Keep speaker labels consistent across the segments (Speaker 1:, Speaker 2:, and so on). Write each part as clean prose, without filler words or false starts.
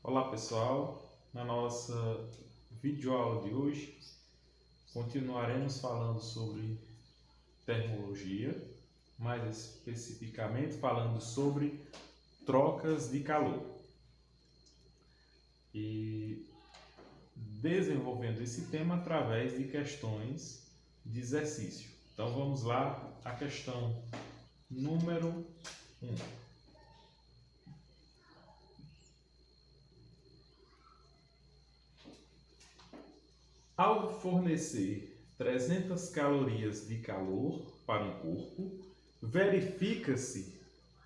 Speaker 1: Olá pessoal, na nossa videoaula de hoje continuaremos falando sobre termologia, mais especificamente falando sobre trocas de calor e desenvolvendo esse tema através de questões de exercício. Então vamos lá, a questão número 1. Ao fornecer 300 calorias de calor para um corpo, verifica-se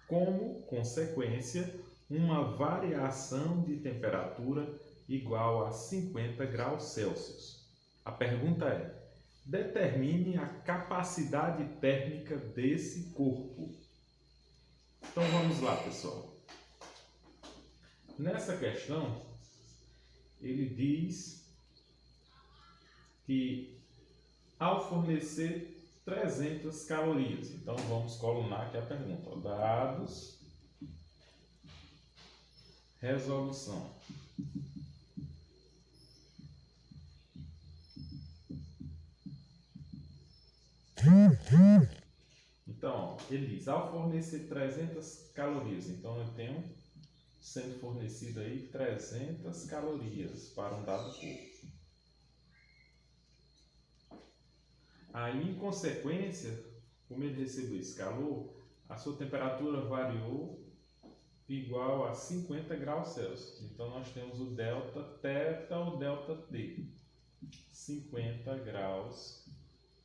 Speaker 1: como consequência uma variação de temperatura igual a 50 graus Celsius. A pergunta é: determine a capacidade térmica desse corpo. Então vamos lá, pessoal. Nessa questão, ele diz que ao fornecer 300 calorias, então vamos colunar aqui a pergunta: dados, resolução. Então, ele diz, ao fornecer 300 calorias, então eu tenho sendo fornecido aí 300 calorias para um dado corpo. Aí, em consequência, como ele recebeu esse calor, a sua temperatura variou igual a 50 graus Celsius. Então, nós temos o delta θ ou delta T, 50 graus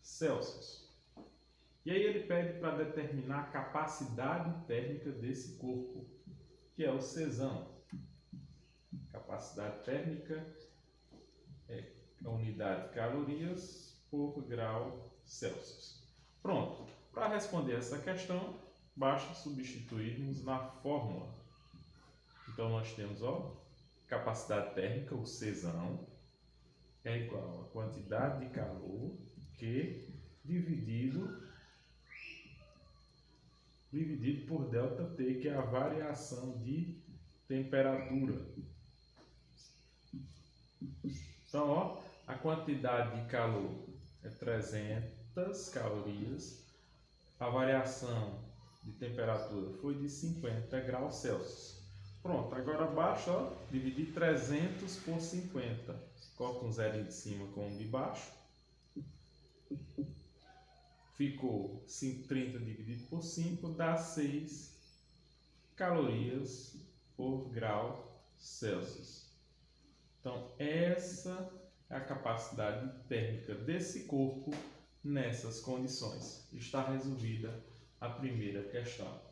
Speaker 1: Celsius. E aí ele pede para determinar a capacidade térmica desse corpo, que é o Czão. Capacidade térmica é a unidade de calorias por grau Celsius. Pronto. Para responder essa questão, basta substituirmos na fórmula. Então nós temos, capacidade térmica, o Czão, é igual a quantidade de calor Q dividido por ΔT, que é a variação de temperatura. Então, a quantidade de calor é 300 calorias, a variação de temperatura foi de 50 graus Celsius. Pronto, agora basta dividir 300 por 50. Coloca um zero de cima com um de baixo. Ficou 30 dividido por 5, dá 6 calorias por grau Celsius. Então, essa é a capacidade térmica desse corpo nessas condições. Está resolvida a primeira questão.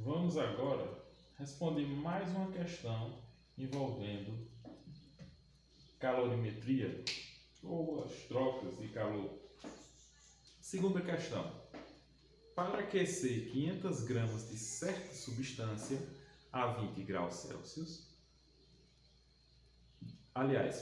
Speaker 1: Vamos agora responder mais uma questão envolvendo calorimetria ou as trocas de calor. Segunda questão: para aquecer 500 gramas de certa substância a 20 graus Celsius,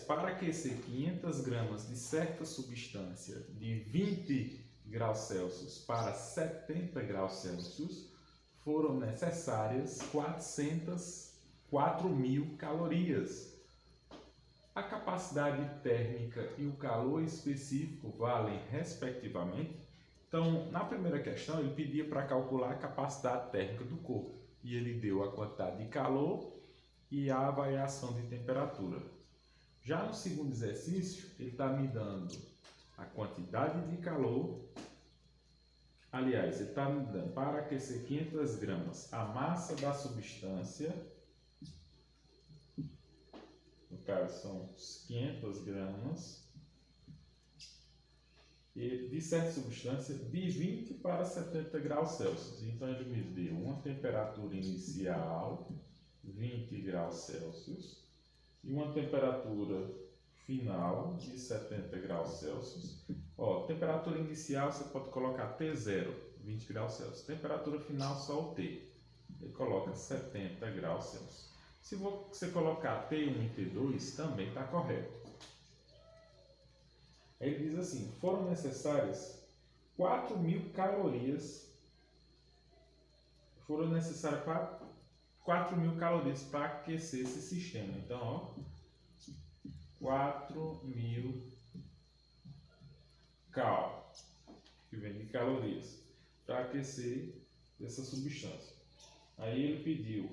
Speaker 1: para aquecer 500 gramas de certa substância de 20 graus Celsius para 70 graus Celsius, foram necessárias 4.000 calorias. A capacidade térmica e o calor específico valem respectivamente. Então, na primeira questão, ele pedia para calcular a capacidade térmica do corpo. E ele deu a quantidade de calor e a variação de temperatura. Já no segundo exercício, ele está me dando a quantidade de calor. Aliás, ele está me dando, para aquecer 500 gramas, a massa da substância. No caso, são 500 gramas. E de certa substância, de 20 para 70 graus Celsius. Então, ele me deu uma temperatura inicial, 20 graus Celsius, e uma temperatura final de 70 graus Celsius. Ó, temperatura inicial você pode colocar T0, 20 graus Celsius. Temperatura final só o T. Ele coloca 70 graus Celsius. Se você colocar T1 e T2, também está correto. Aí ele diz assim, foram necessárias 4.000 calorias. Foram necessárias 4.000 calorias para aquecer esse sistema. Então, ó, 4.000 cal, que vem de calorias, para aquecer essa substância. Aí ele pediu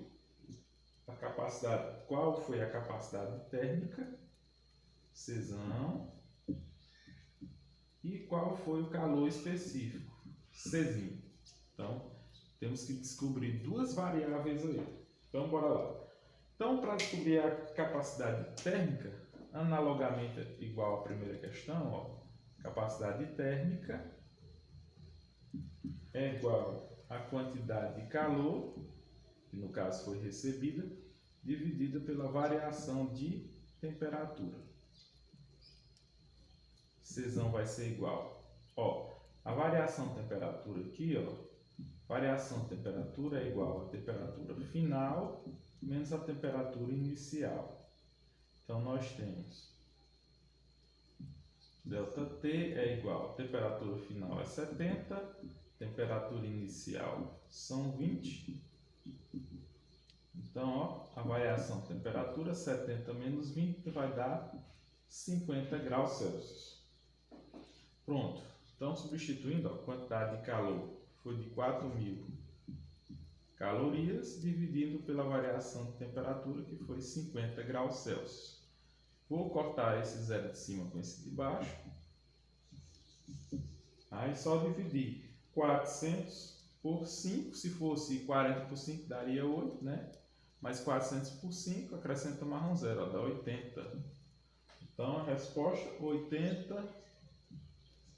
Speaker 1: a capacidade, qual foi a capacidade térmica, Czão, e qual foi o calor específico, Czinho. Então, temos que descobrir duas variáveis aí. Então, bora lá. Então, para descobrir a capacidade térmica, analogamente igual à primeira questão, ó, capacidade térmica é igual à quantidade de calor, que no caso foi recebida, dividida pela variação de temperatura. Czão vai ser igual. Ó, a variação de temperatura aqui, ó, variação de temperatura é igual à temperatura final menos a temperatura inicial. Então, nós temos ΔT é igual a temperatura final é 70, temperatura inicial são 20. Então, ó, a variação de temperatura 70 menos 20 vai dar 50 graus Celsius. Pronto. Então, substituindo, ó, a quantidade de calor foi de 4.000 calorias, dividindo pela variação de temperatura, que foi 50 graus Celsius. Vou cortar esse zero de cima com esse de baixo. Aí só dividir 400 por 5. Se fosse 40 por 5, daria 8, né? Mas 400 por 5, acrescenta mais um zero, ó, dá 80. Então, a resposta, 80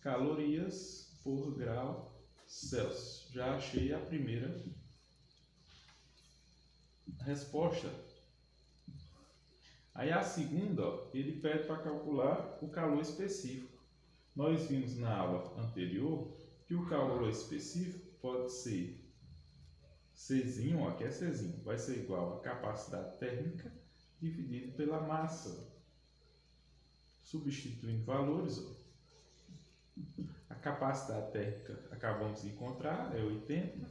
Speaker 1: calorias por grau Celsius. Já achei a primeira resposta. Aí a segunda, ó, ele pede para calcular o calor específico. Nós vimos na aula anterior que o calor específico pode ser Czinho, ó, aqui é Czinho, vai ser igual a capacidade térmica dividido pela massa. Substituindo valores, ó, a capacidade térmica acabamos de encontrar, é 80,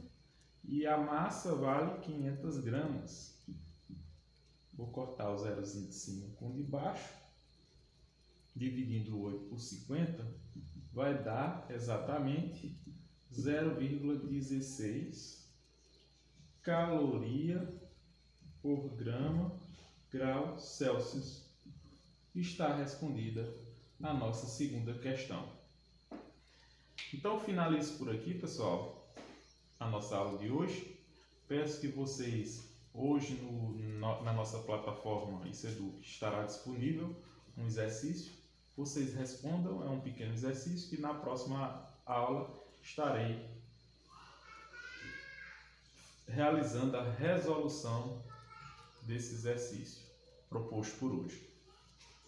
Speaker 1: e a massa vale 500 gramas. Vou cortar o zerozinho de cima com o de baixo, dividindo o 8 por 50, vai dar exatamente 0,16 caloria por grau Celsius. Está respondida a nossa segunda questão. Então, finalizo por aqui, pessoal, a nossa aula de hoje. Peço que vocês, hoje na nossa plataforma ICEDUC estará disponível um exercício. Vocês respondam, é um pequeno exercício que na próxima aula estarei realizando a resolução desse exercício proposto por hoje.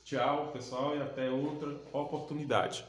Speaker 1: Tchau, pessoal, e até outra oportunidade.